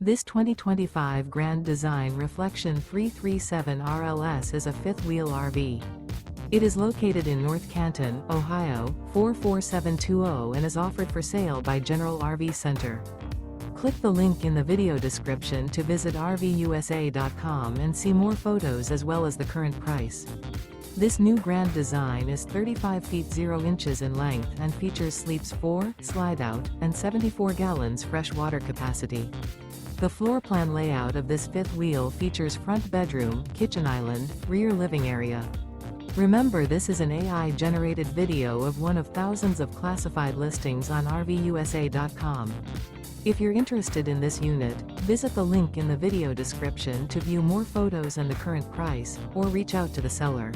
This 2025 Grand Design Reflection 337 RLS is a fifth-wheel RV. It is located in North Canton, Ohio, 44720 and is offered for sale by General RV Center. Click the link in the video description to visit RVUSA.com and see more photos as well as the current price. This new Grand Design is 35 feet 0 inches in length and features sleeps 4, slide-out, and 74 gallons fresh water capacity. The floor plan layout of this fifth wheel features front bedroom, kitchen island, rear living area. Remember, this is an AI-generated video of one of thousands of classified listings on RVUSA.com. If you're interested in this unit, visit the link in the video description to view more photos and the current price, or reach out to the seller.